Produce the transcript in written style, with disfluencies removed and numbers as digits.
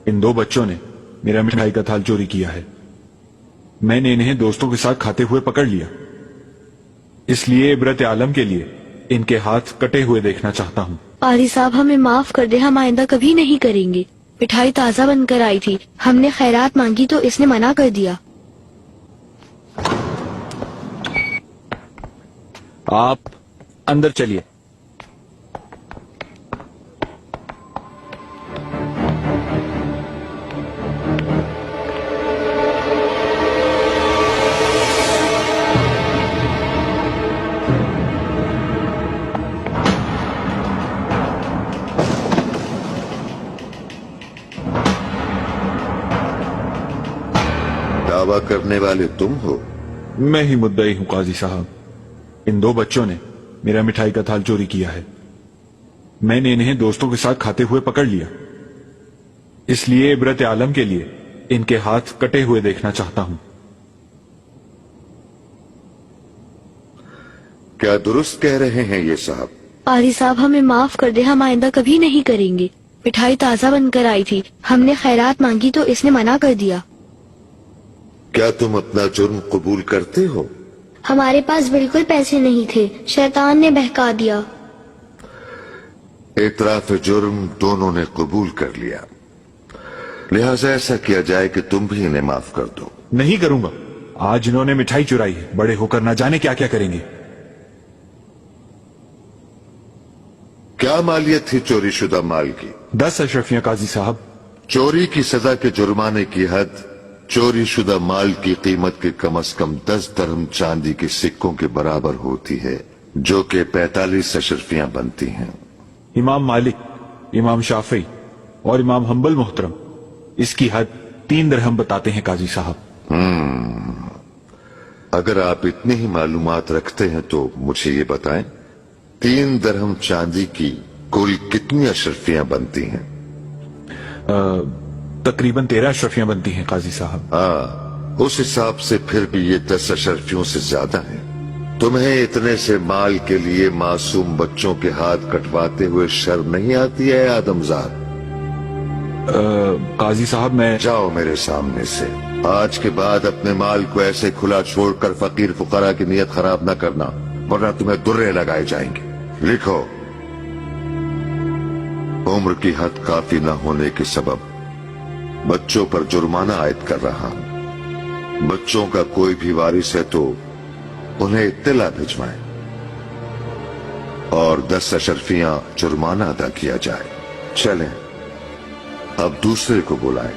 ان دو بچوں نے میرا مٹھائی کا تھال چوری کیا ہے. میں نے انہیں دوستوں کے ساتھ کھاتے ہوئے پکڑ لیا. اس لیے عبرت عالم کے لیے ان کے ہاتھ کٹے ہوئے دیکھنا چاہتا ہوں. قاری صاحب ہمیں معاف کر دے، ہم آئندہ کبھی نہیں کریں گے. مٹھائی تازہ بن کر آئی تھی، ہم نے خیرات مانگی تو اس نے منع کر دیا. آپ اندر چلیے. دعویٰ کرنے والے تم ہو؟ میں ہی مدعی ہوں قاضی صاحب. ان دو بچوں نے میرا مٹھائی کا تھال چوری کیا ہے. میں نے انہیں دوستوں کے ساتھ کھاتے ہوئے پکڑ لیا. اس لیے عبرت عالم کے لیے ان کے ہاتھ کٹے ہوئے دیکھنا چاہتا ہوں. کیا درست کہہ رہے ہیں یہ صاحب؟ قاری صاحب ہمیں معاف کر دے، ہم آئندہ کبھی نہیں کریں گے. مٹھائی تازہ بن کر آئی تھی، ہم نے خیرات مانگی تو اس نے منع کر دیا. کیا تم اپنا جرم قبول کرتے ہو؟ ہمارے پاس بالکل پیسے نہیں تھے، شیطان نے بہکا دیا. اعتراف جرم دونوں نے قبول کر لیا، لہذا ایسا کیا جائے کہ تم بھی انہیں معاف کر دو. نہیں کروں گا. آج انہوں نے مٹھائی چرائی ہے، بڑے ہو کر نہ جانے کیا کیا کریں گے. کیا مالیت تھی چوری شدہ مال کی؟ 10 اشرفیاں قاضی صاحب. چوری کی سزا کے جرمانے کی حد چوری شدہ مال کی قیمت کے کم از کم 10 درہم چاندی کے سکوں کے برابر ہوتی ہے، جو کہ 45 اشرفیاں بنتی ہیں. امام مالک، امام شافعی اور امام حنبل محترم اس کی حد 3 درہم بتاتے ہیں قاضی صاحب. اگر آپ اتنی ہی معلومات رکھتے ہیں تو مجھے یہ بتائیں 3 درہم چاندی کی کل کتنی اشرفیاں بنتی ہیں؟ تقریباً 13 اشرفیاں بنتی ہیں قاضی صاحب. اس حساب سے پھر بھی یہ 10 اشرفیوں سے زیادہ ہیں. تمہیں اتنے سے مال کے لیے معصوم بچوں کے ہاتھ کٹواتے ہوئے شرم نہیں آتی ہے آدمزاد؟ قاضی صاحب میں جاؤ میرے سامنے سے. آج کے بعد اپنے مال کو ایسے کھلا چھوڑ کر فقیر فقراء کی نیت خراب نہ کرنا، ورنہ تمہیں درے لگائے جائیں گے. لکھو، عمر کی حد کافی نہ ہونے کے سبب بچوں پر جرمانہ عائد کر رہا ہوں. بچوں کا کوئی بھی وارث ہے تو انہیں اطلاع بھجوائیں اور 10 اشرفیاں جرمانہ ادا کیا جائے. چلیں اب دوسرے کو بلائیں.